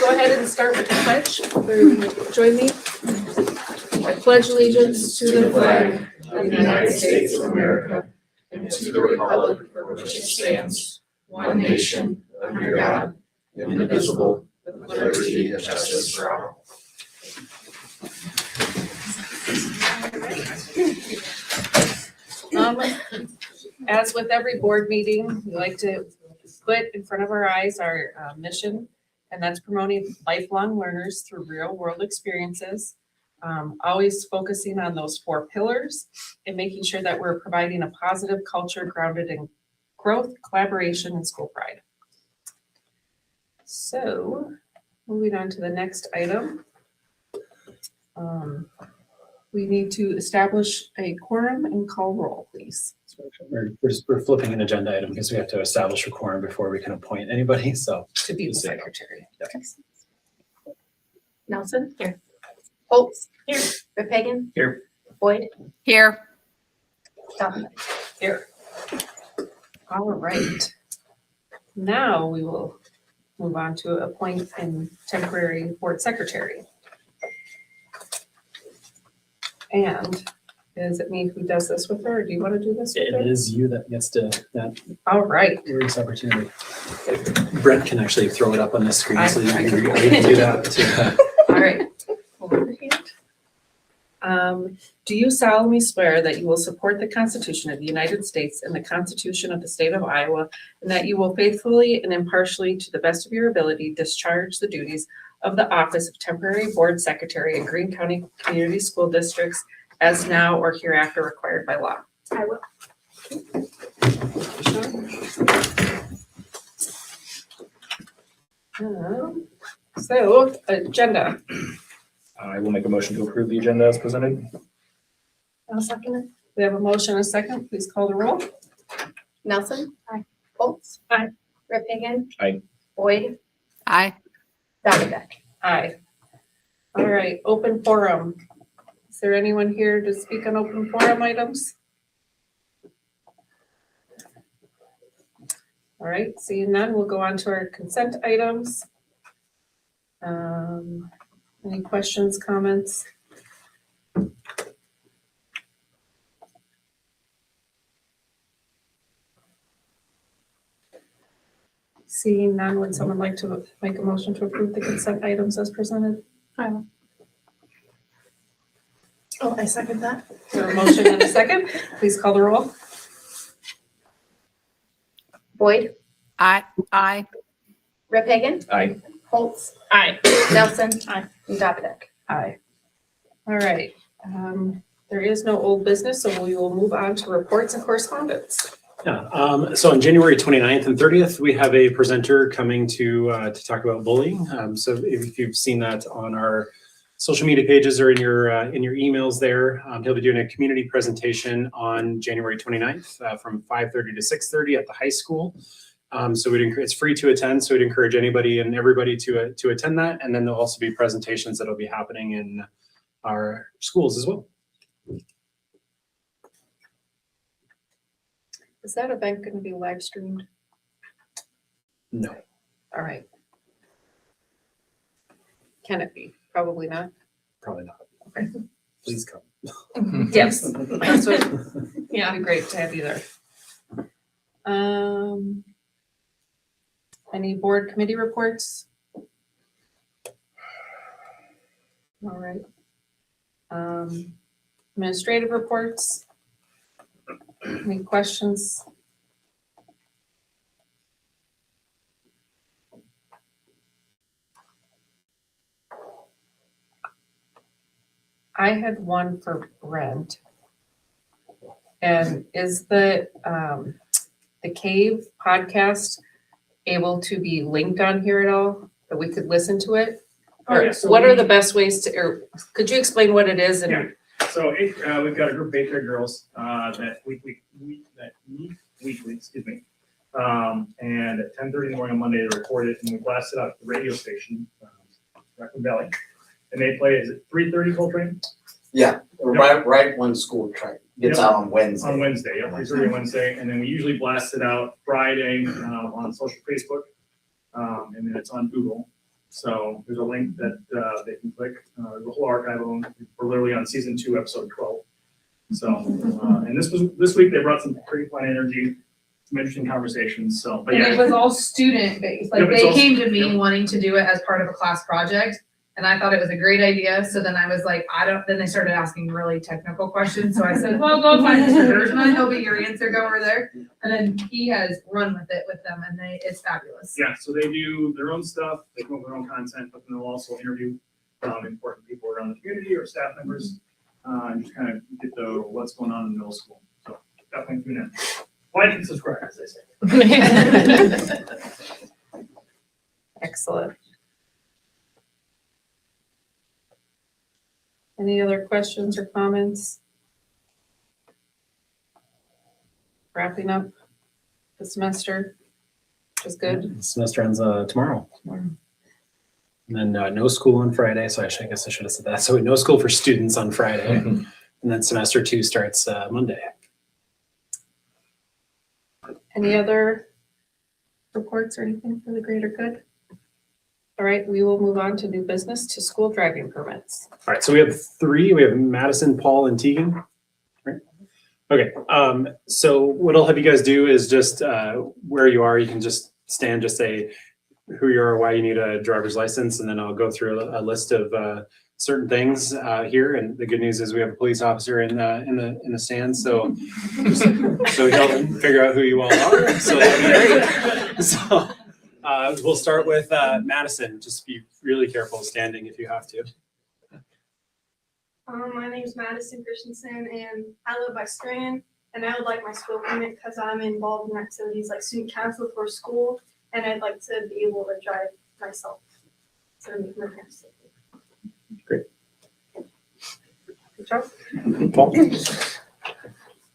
go ahead and start with the pledge. Join me. I pledge allegiance to the flag of the United States of America and to the republic for which it stands, one nation, under God, indivisible, with liberty and justice for all. As with every board meeting, we like to put in front of our eyes our mission, and that's promoting lifelong learners through real world experiences. Always focusing on those 4 pillars and making sure that we're providing a positive culture grounded in growth, collaboration, and school pride. So moving on to the next item. We need to establish a quorum and call roll, please. We're flipping an agenda item because we have to establish a quorum before we can appoint anybody, so. To be the secretary. Yeah. Nelson? Here. Holtz? Here. Repagan? Here. Boyd? Here. Donovan? Here. All right. Now we will move on to appoint a temporary board secretary. And is it me who does this with her, or do you want to do this with her? It is you that gets to that All right. glorious opportunity. Brent can actually throw it up on the screen so you I can can do that too. All right. Hold on a hand. Do you solemnly swear that you will support the Constitution of the United States and the Constitution of the State of Iowa, and that you will faithfully and impartially, to the best of your ability, discharge the duties of the office of temporary board secretary in Greene County Community School Districts as now or hereafter required by law? I will. So, agenda. I will make a motion to approve the agenda as presented. I'll second it. We have a motion and a second. Please call the roll. Nelson? Aye. Holtz? Aye. Repagan? Aye. Boyd? Aye. Donovan? Aye. All right, open forum. Is there anyone here to speak on open forum items? All right, seeing none, we'll go on to our consent items. Any questions, comments? Seeing none, would someone like to make a motion to approve the consent items as presented? I will. Oh, I second that. We have a motion and a second. Please call the roll. Boyd? Aye. Aye. Repagan? Aye. Holtz? Aye. Nelson? Aye. And Donovan? Aye. All right. There is no old business, so we will move on to reports and correspondence. Yeah, so on January 29th and 30th, we have a presenter coming to talk about bullying. So if you've seen that on our social media pages or in your emails there, he'll be doing a community presentation on January 29th from 5:30 to 6:30 at the high school. So it's free to attend, so we'd encourage anybody and everybody to attend that. And then there'll also be presentations that'll be happening in our schools as well. Is that event going to be live streamed? No. All right. Can it be? Probably not. Probably not. Okay. Please come. Yes. That's what, yeah, it'd be great to have you there. Any board committee reports? All right. Administrative reports? Any questions? I had one for Brent. And is the Cave podcast able to be linked on here at all, that we could listen to it? Or yeah, so what are we- the best ways to, or could you explain what it is? And Yeah. So we've got a group of 8th grade girls that meet weekly, excuse me. And at 10:30 in the morning on Monday, they record it and we blast it out at the radio station, Raccoon Valley. And they play, is it 3:30 Coltrane? Yeah, right when school gets out on Wednesday. On Wednesday, yeah, 3:30 on Wednesday. And then we usually blast it out Friday on social Facebook. And then it's on Google. So there's a link that they can click. There's a whole archive of them. We're literally on season 2, episode 12. So, and this week they brought some pretty fun energy, some interesting conversations. So, but And it yeah, was all student based, like Yep, it's they all- came to me yep. wanting to do it as part of a class project. And I thought it was a great idea, so then I was like, then they started asking really technical questions, so I said, well, go find Mr. Hirschman, he'll be your answer, go over there. And then he has run with it with them, and it's fabulous. yeah. So they do their own stuff. They come up with their own content, but then they'll also interview important people around the community or staff members, and just kind of get the what's going on in middle school. So definitely tune in. Like and subscribe, as they say. Excellent. Any other questions or comments? Wrapping up the semester, which is good. Semester ends tomorrow. And then no school on Friday, so I guess I should have said that. So no school for students on Friday, and then semester 2 starts Monday. Any other reports or anything for the greater good? All right, we will move on to new business, to school driving permits. All right, so we have 3. We have Madison, Paul, and Tegan. Right? Okay, so what I'll have you guys do is just where you are, you can just stand, just say who you are, why you need a driver's license, and then I'll go through a list of certain things here. And the good news is we have a police officer in the stands, so he'll figure out who you all are. So that'll be great. So we'll start with Madison. Just be really careful standing if you have to. My name is Madison Christensen, and I live by Scranton, and I would like my school permit because I'm involved in activities like student council for school, and I'd like to be able to drive myself. So make my parents safe. Good job. Paul?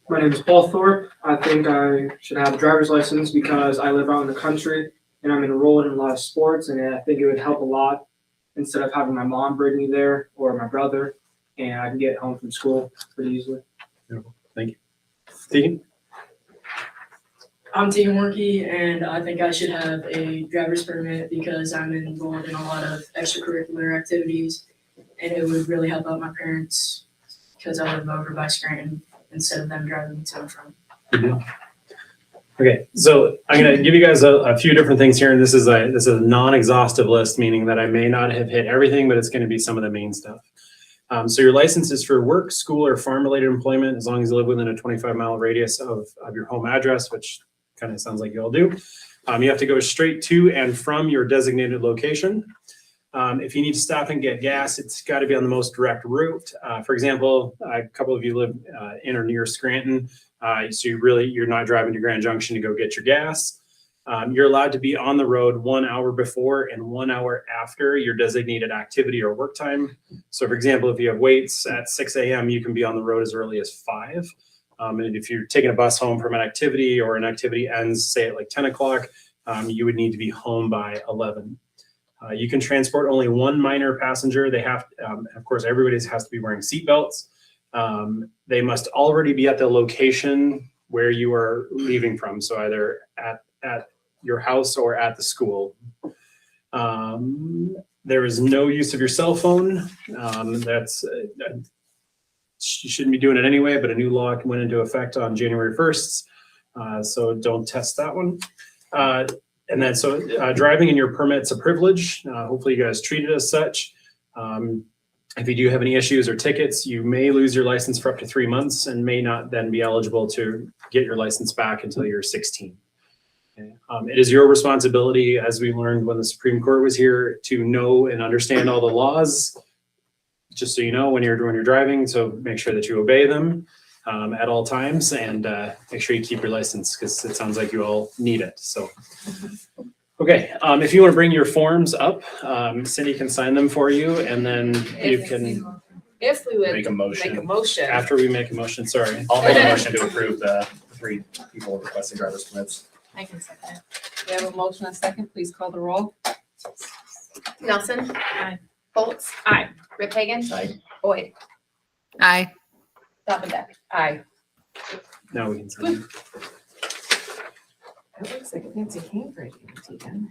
My name is Paul Thorpe. I think I should have a driver's license because I live out in the country and I'm enrolled in a lot of sports, and I think it would help a lot instead of having my mom bring me there or my brother, and I can get home from school pretty easily. Thank you. Tegan? I'm Tegan Workey, and I think I should have a driver's permit because I'm enrolled in a lot of extracurricular activities, and it would really help out my parents because I live over by Scranton instead of them driving me to and from. Okay, so I'm going to give you guys a few different things here, and this is a non-exhaustive list, meaning that I may not have hit everything, but it's going to be some of the main stuff. So your license is for work, school, or farm-related employment, as long as you live within a 25-mile radius of your home address, which kind of sounds like you all do. You have to go straight to and from your designated location. If you need to stop and get gas, it's got to be on the most direct route. For example, a couple of you live in or near Scranton, so you're not driving to Grand Junction to go get your gas. You're allowed to be on the road 1 hour before and 1 hour after your designated activity or work time. So for example, if you have weights at 6 a.m., you can be on the road as early as 5. And if you're taking a bus home from an activity or an activity ends, say at like 10 o'clock, you would need to be home by 11. You can transport only one minor passenger. They have, of course, everybody has to be wearing seatbelts. They must already be at the location where you are leaving from. So either at your house or at the school. There is no use of your cell phone. You shouldn't be doing it anyway, but a new law went into effect on January 1st. So don't test that one. And then driving in your permit's a privilege. Hopefully you guys treat it as such. If you do have any issues or tickets, you may lose your license for up to 3 months and may not then be eligible to get your license back until you're 16. Okay. It is your responsibility, as we learned when the Supreme Court was here, to know and understand all the laws, just so you know when you're driving. So make sure that you obey them at all times, and make sure you keep your license because it sounds like you all need it. So, okay, if you want to bring your forms up, Cindy can sign them for you, and then you can, If we would Make a motion. make a motion. after we make a motion, sorry. I'll make a motion to approve the 3 people requesting driver's permits. I can second it. We have a motion and a second. Please call the roll. Nelson. Aye. Foltz. Aye. Rip Hagan. Aye. Boyd. Aye. Davidoff. Aye. Now we can sign them. That looks like a fancy handwriting, Tegan.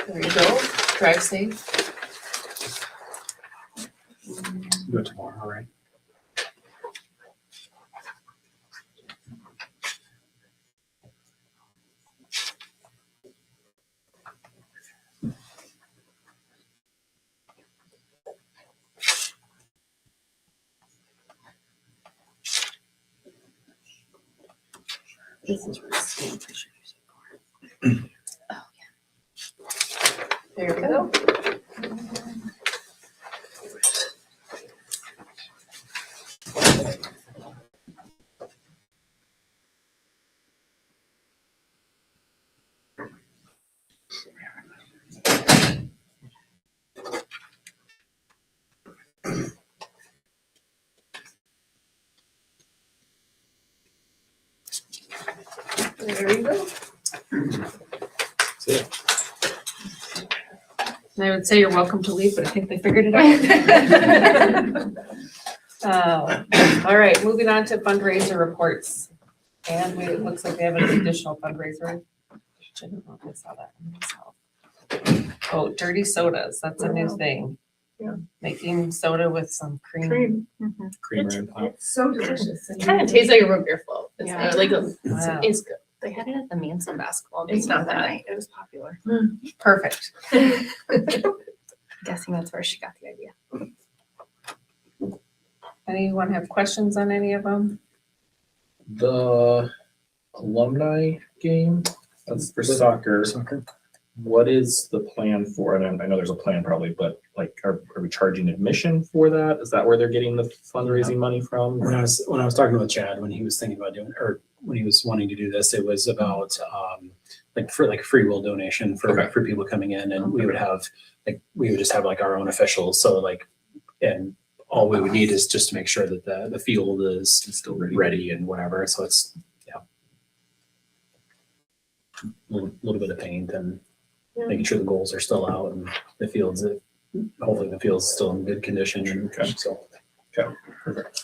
There you go. Drive safe. Do it tomorrow, all right? This is really There we go. There you go. So, yeah. And I would say you're welcome to leave, but I think they figured it out. All right, moving on to fundraiser reports. And it looks like we have an additional fundraiser. I didn't know if I saw that one myself. Oh, dirty sodas, that's a new thing. Yeah. Making soda with some cream. Creamer and pop. It's so delicious. Kind of tastes like a root beer float. It's Yeah. like Wow. it's good. They had it at the Manson basketball game. It's not the other bad. night. It was popular. Perfect. Guessing that's where she got the idea. Anyone have questions on any of them? The alumni game, that's for soccer. What is the plan for it? And I know there's a plan probably, but like, are we charging admission for that? Is that where they're getting the fundraising money from? When I was talking with Chad, when he was thinking about doing, or when he was wanting to do this, it was about like free will donation for Okay. for people coming in, and we would just have like our own officials. So like, and all we would need is just to make sure that the field is It's still ready. ready and whatever. So it's a little bit of paint and making sure the goals are still out and the fields. Hopefully the field's still in good condition. And Okay. so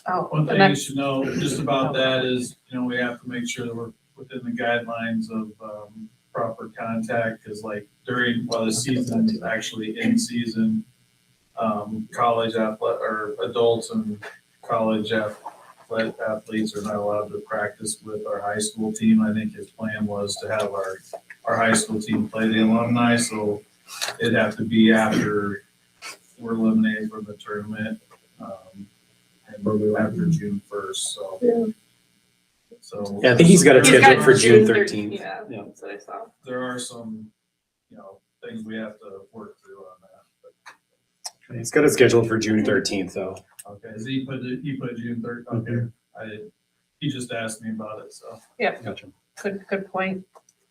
Oh, One the thing you next, should know just about that is, we have to make sure that we're within the guidelines of proper contact, because like while the season is actually in season, college or adults and college athletes are not allowed to practice with our high school team. I think his plan was to have our high school team play the alumni, so it'd have to be after we're eliminated from the tournament. And after June 1st, so. So. yeah, I think he's got it He's got scheduled for June June 13th. yeah, Yeah. that's what I saw. There are some, things we have to work through on that. He's got it scheduled for June 13th though. Okay, so he put June 3rd, okay. He just asked me about it, so. Gotcha. Good point.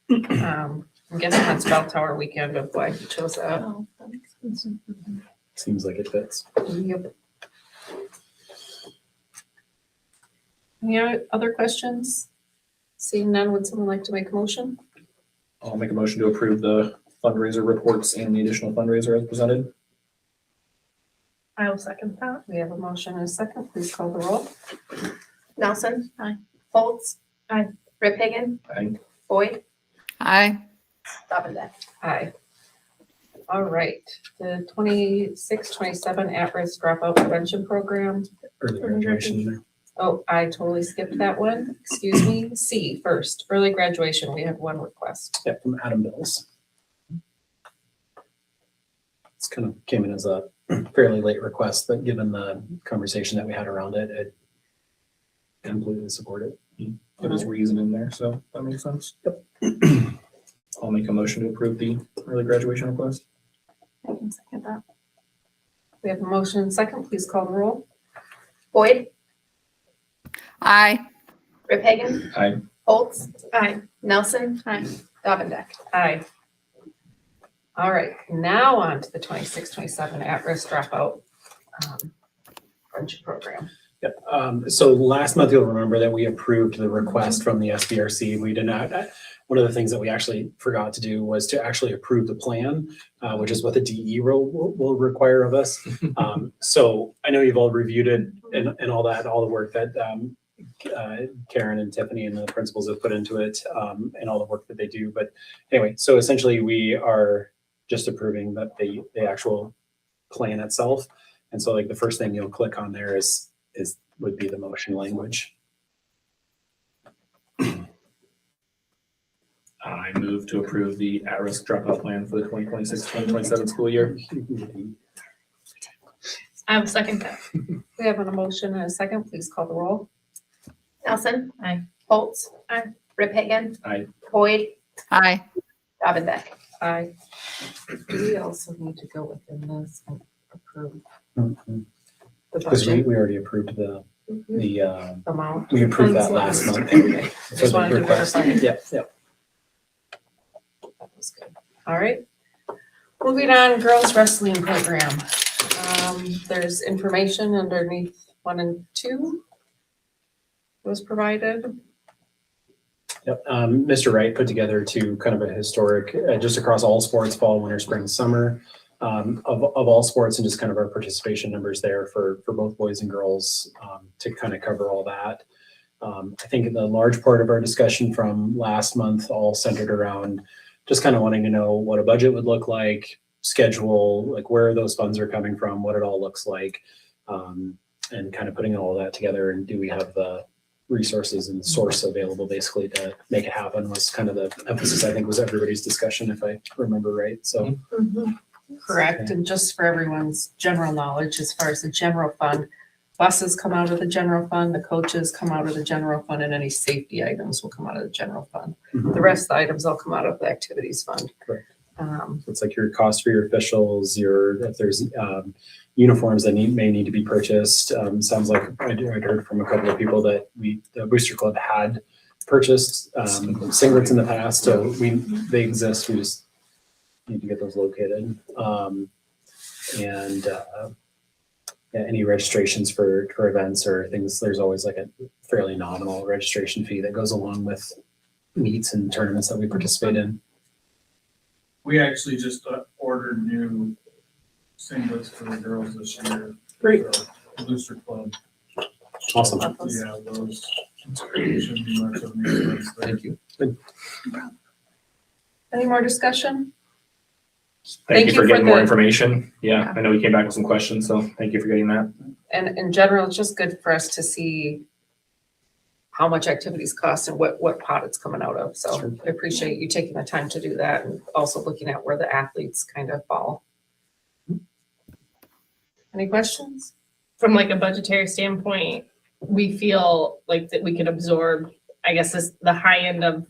I'm guessing that's bell tower weekend of why he chose that. Oh, that makes sense. Seems like it fits. Yep. Any other questions? Seeing none, would someone like to make a motion? I'll make a motion to approve the fundraiser reports and the additional fundraiser as presented. I will second that. We have a motion and a second. Please call the roll. Nelson. Aye. Foltz. Aye. Rip Hagan. Aye. Boyd. Aye. Davendek. Aye. All right, the 26-27 at-risk dropout prevention program. Early graduation there. Oh, I totally skipped that one. Excuse me. C first, early graduation. We have one request. Yeah, from Adam Bills. It's kind of came in as a fairly late request, but given the conversation that we had around it, I completely support it. There was reason in there, so that makes sense. Yep. I'll make a motion to approve the early graduation request. I can second that. We have a motion and a second. Please call the roll. Boyd. Aye. Rip Hagan. Aye. Foltz. Aye. Nelson. Aye. Davendek. Aye. All right, now on to the 26-27 at-risk dropout friendship program. Yep. So last month, you'll remember that we approved the request from the SBRC. We did not, one of the things that we actually forgot to do was to actually approve the plan, which is what the DE will require of us. So I know you've all reviewed it and all that, all the work that Karen and Tiffany and the principals have put into it, and all the work that they do. But anyway, so essentially we are just approving that the actual plan itself. And so like the first thing you'll click on there would be the motion language. I move to approve the at-risk dropout plan for the 2026-2027 school year. I will second that. We have a motion and a second. Please call the roll. Nelson. Aye. Holtz. Aye. Rip Hagan. Aye. Boyd. Aye. Bobbit Beck. Aye. We also need to go within this and approve the Because budget we already approved the amount. we approved that last month. Okay. For Just the wanted to request. verify. Yep, yep. That was good. All right. Moving on, girls wrestling program. There's information underneath 1 and 2 was provided. Yep. Mr. Wright put together kind of a historic, just across all sports, fall, winter, spring, summer, of all sports, and just kind of our participation numbers there for both boys and girls, to kind of cover all that. I think the large part of our discussion from last month all centered around just kind of wanting to know what a budget would look like, schedule, like where those funds are coming from, what it all looks like, and kind of putting all that together. And do we have the resources and source available basically to make it happen was kind of the emphasis, I think, was everybody's discussion, if I remember right. So Correct. And just for everyone's general knowledge, as far as the general fund, buses come out of the general fund, the coaches come out of the general fund, and any safety items will come out of the general fund. The rest of the items all come out of the activities fund. Correct. So it's like your cost for your officials, if there's uniforms that may need to be purchased. Sounds like I'd heard from a couple of people that the Booster Club had purchased singlets in the past, so they exist. We just need to get those located. Any registrations for events or things, there's always like a fairly nominal registration fee that goes along with meets and tournaments that we participate in. We actually just ordered new singlets for the girls this year. Great. So, Booster Club. Awesome. Yeah, those shouldn't be much of an expense there. Thank you. any more discussion? Thank you for getting more the- information. Yeah, I know you came back with some questions, so thank you for getting that. And in general, it's just good for us to see how much activities cost and what pot it's coming out of. So Sure. I appreciate you taking the time to do that and also looking at where the athletes kind of fall. Any questions? From like a budgetary standpoint, we feel like that we could absorb, I guess, the high end of,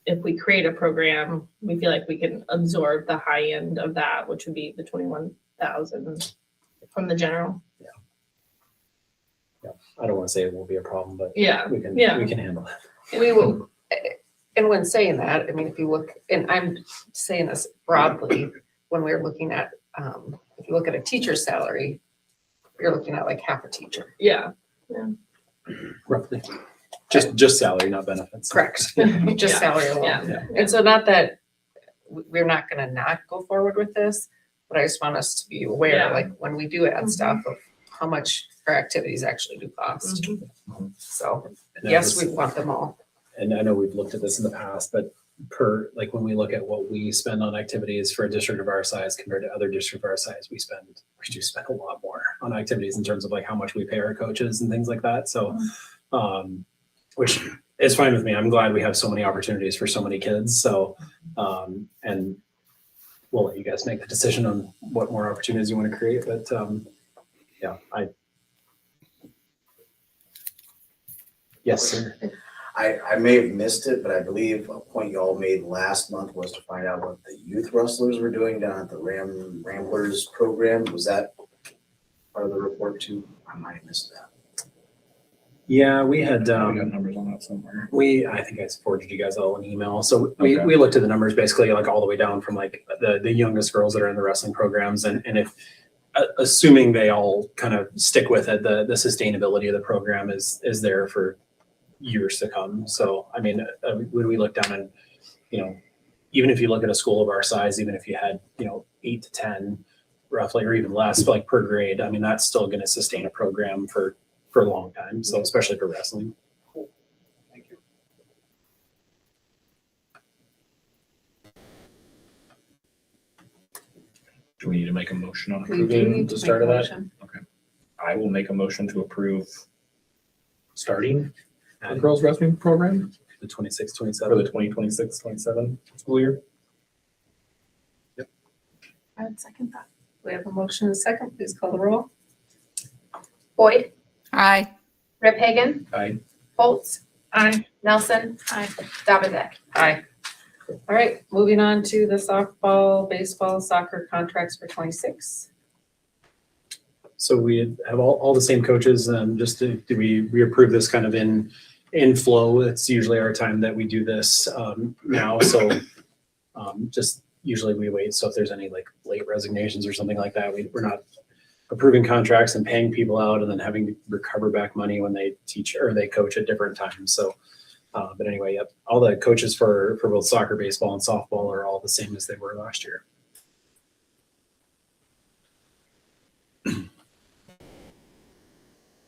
if we create a program, we feel like we can absorb the high end of that, which would be the 21,000 from the general. I don't want to say it won't be a problem, but Yeah, we can yeah. handle it. We will, and when saying that, I mean, if you look, and I'm saying this broadly, when we're looking at, if you look at a teacher's salary, you're looking at like half a teacher. Yeah. Roughly. Just salary, not benefits. Correct. Just Yeah. salary alone. Yeah. And so not that we're not gonna not go forward with this, but I just want us to be aware, Yeah. like when we do add stuff of how much our activities actually do cost. So, And yes, that was- we want them all. And I know we've looked at this in the past, but when we look at what we spend on activities for a district of our size compared to other districts of our size, we do spend a lot more on activities in terms of like how much we pay our coaches and things like that. So, which is fine with me. I'm glad we have so many opportunities for so many kids. So, and we'll let you guys make the decision on what more opportunities you want to create. But yeah, yes, sir. I may have missed it, but I believe a point y'all made last month was to find out what the youth wrestlers were doing down at the Ramblers program. Was that part of the report too? I might have missed that. Yeah, we had, We got numbers on that somewhere. I think I forwarded you guys all an email. So Okay. we looked at the numbers basically like all the way down from like the youngest girls that are in the wrestling programs. And if, assuming they all kind of stick with it, the sustainability of the program is there for years to come. So, I mean, when we look down and, you know, even if you look at a school of our size, even if you had, you know, 8 to 10 roughly, or even less, like per grade, I mean, that's still going to sustain a program for a long time. So especially for wrestling. Thank you. Do we need to make a motion on We do approving need the to start make of a that? motion. I will make a motion to approve starting the girls wrestling program The 26, for 27. the 2026-27 school year. I would second that. We have a motion and a second. Please call the roll. Boyd, Aye. Rip Hagan, Aye. Foltz, Aye. Nelson, Dabbizek. Aye. All right, moving on to the softball, baseball, soccer contracts for 26. So we have all the same coaches. Just we approve this kind of in flow. It's usually our time that we do this now. So just usually we wait. So if there's any like late resignations or something like that, we're not approving contracts and paying people out and then having to recover back money when they teach or they coach at different times. So, but anyway, yep, all the coaches for both soccer, baseball, and softball are all the same as they were last year.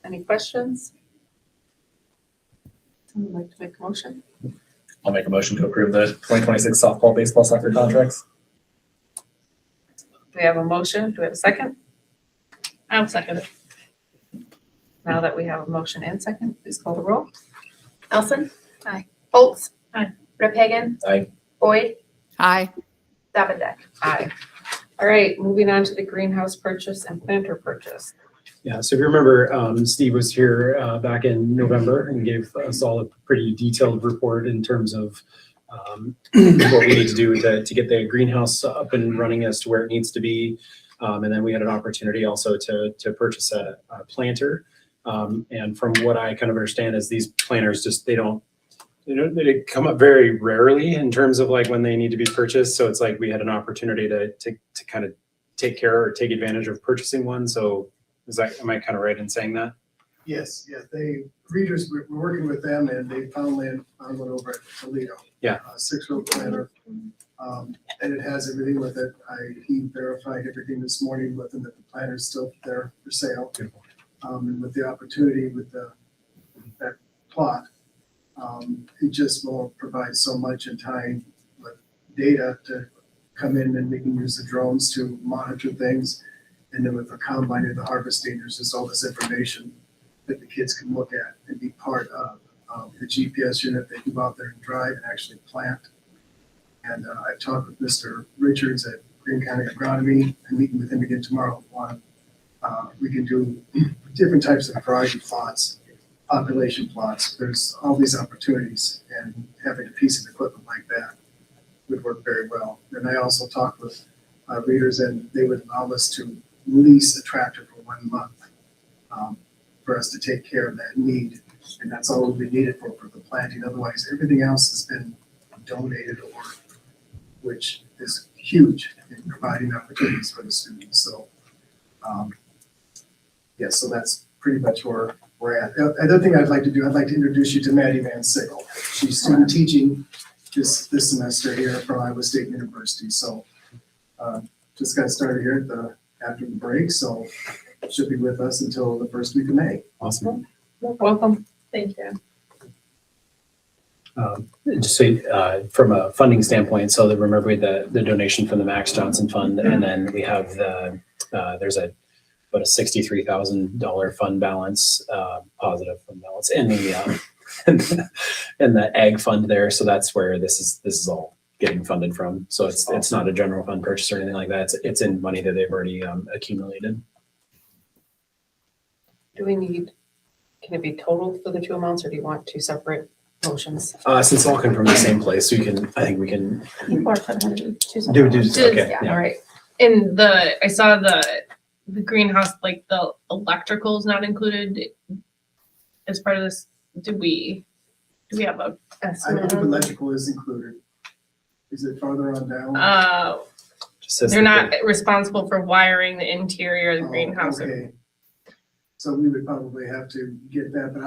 Any questions? Someone like to make a motion? I'll make a motion to approve the 2026 softball, baseball, soccer contracts. Do we have a motion? Do we have a second? I'll second it. Now that we have a motion and second, please call the roll. Nelson. Aye. Foltz. Aye. Rip Hagan. Aye. Boyd, Aye. Dabbizek. Aye. All right, moving on to the greenhouse purchase and planter purchase. Yeah, so if you remember, Steve was here back in November and gave us all a pretty detailed report in terms of what we need to do to get the greenhouse up and running as to where it needs to be. And then we had an opportunity also to purchase a planter. And from what I kind of understand is these planters just, they come up very rarely in terms of like when they need to be purchased. So it's like we had an opportunity to kind of take care or take advantage of purchasing one. So am I kind of right in saying that? Yes, Readers, we're working with them and they found one over at Toledo. Yeah. A 6-row planter. And it has everything with it. He verified everything this morning with them that the planter's still there for sale. And with the opportunity with that plot, it just will provide so much in time with data to come in and we can use the drones to monitor things. And then with the combine and the harvesting, there's just all this information that the kids can look at and be part of the GPS unit. They can go out there and drive and actually plant. And I've talked with Mr. Richards at Greene County Agronomy and meeting with him again tomorrow on we can do different types of variety plots, population plots. There's all these opportunities and having a piece of equipment like that would work very well. And I also talked with Readers and they would allow us to lease a tractor for 1 month for us to take care of that need. And that's all we needed for the planting. Otherwise, everything else has been donated or which is huge in providing opportunities for the students. So, so that's pretty much where we're at. The other thing I'd like to do, I'd like to introduce you to Maddie Van Sickle. She's student teaching this semester here from Iowa State University. So just got started here after the break. So she'll be with us until the first week of May. Awesome. Welcome. Thank you. Just so from a funding standpoint, so that remember we had the donation from the Max Johnson Fund, and then we have there's about a $63,000 fund balance, positive fund balance in the in the ag fund there. So that's where this is all getting funded from. So it's not a general fund purchase or anything like that. It's in money that they've already accumulated. Do we need, can it be totaled for the two amounts or do you want two separate motions? Since it's all come from the same place, I think we can Or for the two separate do motions? okay. Yeah, Yeah. all right. In I saw the greenhouse, like the electrical is not included. as part of this, do we have a I estimate? believe electrical is included. Is it farther on down? Just says They're that not responsible for wiring the interior of the Oh, greenhouse. Okay. So we would probably have to get that, but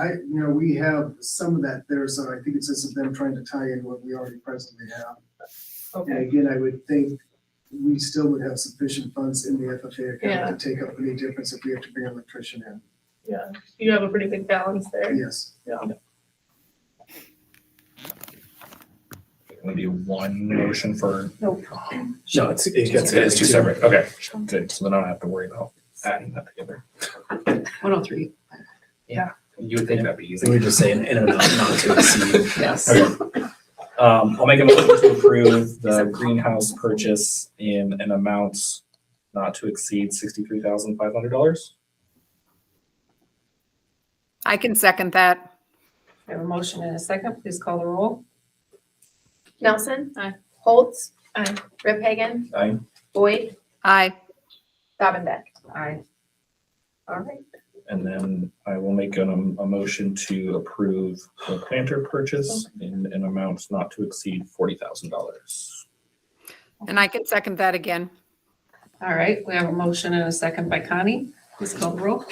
we have some of that there, so I think it's just them trying to tie in what we already presently have. And Okay, again, I would think we still would have sufficient funds in the FFA Yeah. account to take up any difference if we have to bring an electrician in. yeah, you have a pretty big balance there. Yes. Can we do one motion for? Nope. no, it's It is two separate, okay, good, so then I don't have to worry about adding that together. 103. You would think that'd be easy. We just say in an amount not to exceed. Yes. Okay. I'll make a motion to approve the greenhouse purchase in an amount not to exceed $63,500. I can second that. We have a motion and a second. Please call the roll. Nelson. Aye. Holtz. Aye. Rip Hagan. Aye. Boyd. Aye. Davendek. Aye. All right. And then I will make a motion to approve the planter purchase in an amount not to exceed $40,000. And I can second that again. All right. We have a motion and a second by Connie. Please call the roll.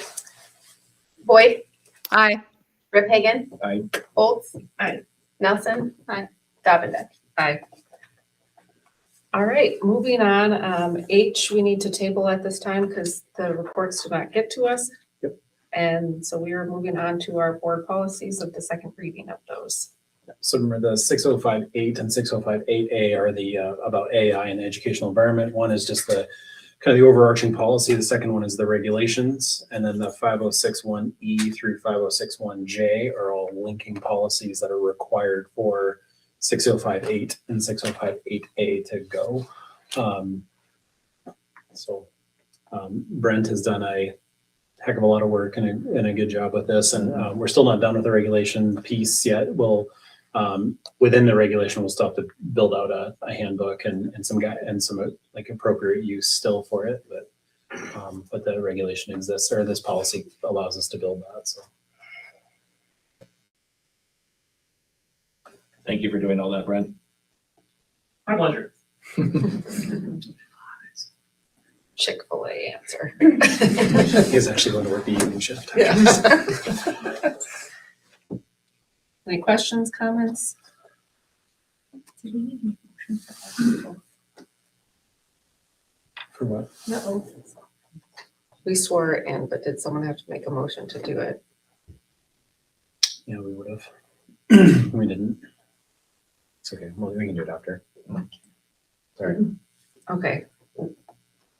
Boyd. Aye. Rip Hagan. Aye. Holtz. Aye. Nelson. Aye. Davendek. Aye. All right, moving on. H, we need to table at this time because the reports did not get to us. Yep. And so we are moving on to our board policies of the second reading of those. So remember the 6058 and 6058A are the about AI and the educational environment. One is just the kind of the overarching policy. The second one is the regulations. And then the 5061E through 5061J are all linking policies that are required for 6058 and 6058A to go. Brent has done a heck of a lot of work and a good job with this. And we're still not done with the regulation piece yet. We'll within the regulation, we'll still have to build out a handbook and some like appropriate use still for it. But the regulation exists, or this policy allows us to build that. So. Thank you for doing all that, Brent. My pleasure. Chick-fil-A answer. He's actually going to work the evening shift. Yeah. Any questions, comments? For what? No. We swore it in, but did someone have to make a motion to do it? Yeah, we would have. We didn't. It's okay. Well, we can do it after. Sorry. Okay.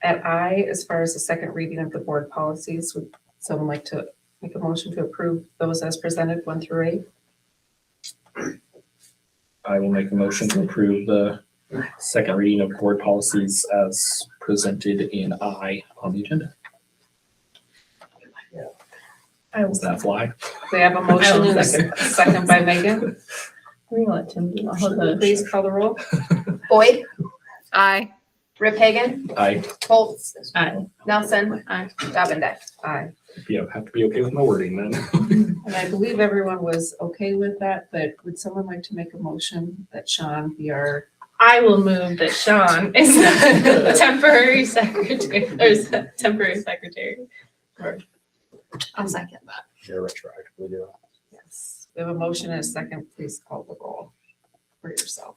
At I, as far as the second reading of the board policies, would someone like to make a motion to approve those as presented, 1 through 8? I will make a motion to approve the second reading of board policies as presented in I on the agenda. Does that fly? We have a motion and a second by Megan. We're gonna let Tim do all of those. Please call the roll. Boyd. Aye. Rip Hagan. I Holtz. Aye. Nelson. Aye. Davendek. Aye. have to be okay with my wording then. And I believe everyone was okay with that, but would someone like to make a motion that Sean be our, I will move that Sean is the temporary secretary, or temporary secretary. I'll second that. You're retroactively do it. yes. We have a motion and a second. Please call the roll for yourself.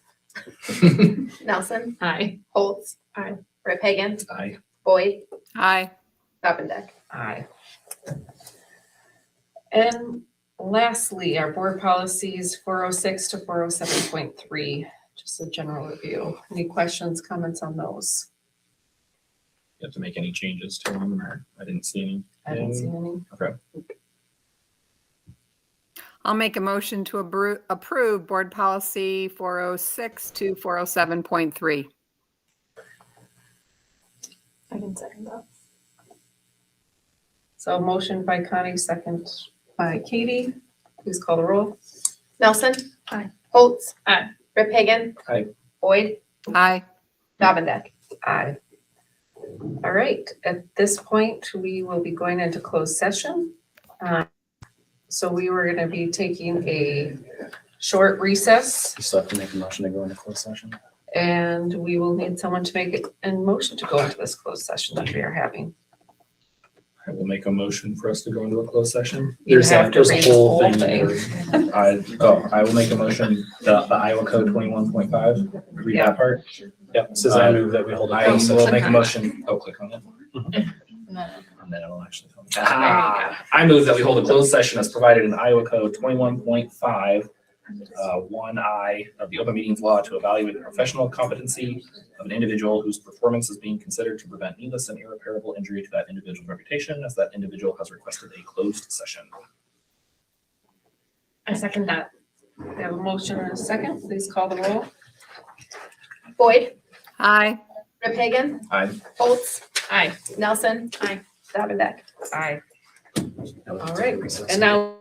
Nelson. Aye. Holtz. Aye. Rip Hagan. Aye. Boyd. Aye. Davendek. Aye. And lastly, our board policies 406 to 407.3, just a general review. Any questions, comments on those? You have to make any changes to them, or I didn't see any. I didn't see any. Okay. I'll make a motion to approve board policy 406 to 407.3. I can second that. So motion by Connie, second by Katie. Please call the roll. Nelson. Aye. Holtz. Aye. Rip Hagan. Aye. Boyd. Aye. Davendek. Aye. All right, at this point, we will be going into closed session. So we were gonna be taking a short recess, You still have to make a motion to go into closed session. and we will need someone to make it in motion to go into this closed session that we are having. I will make a motion for us to go into a closed session. You There's have to there's read a the whole whole thing. thing. I will make a motion, the Iowa Code 21.5, read that part. Yep, it says I move that we hold a I closed will session. make a motion, click on it. No. And then it'll actually tell me. I move that we hold a closed session as provided in Iowa Code 21.5, 1I of the Open Meetings Law to evaluate the professional competency of an individual whose performance is being considered to prevent needless and irreparable injury to that individual's reputation, as that individual has requested a closed session. I second that. We have a motion and a second. Please call the roll. Boyd, Aye. Rip Hagan, Aye. Foltz, Aye. Nelson. Aye. Davendeck. Aye. All right, and now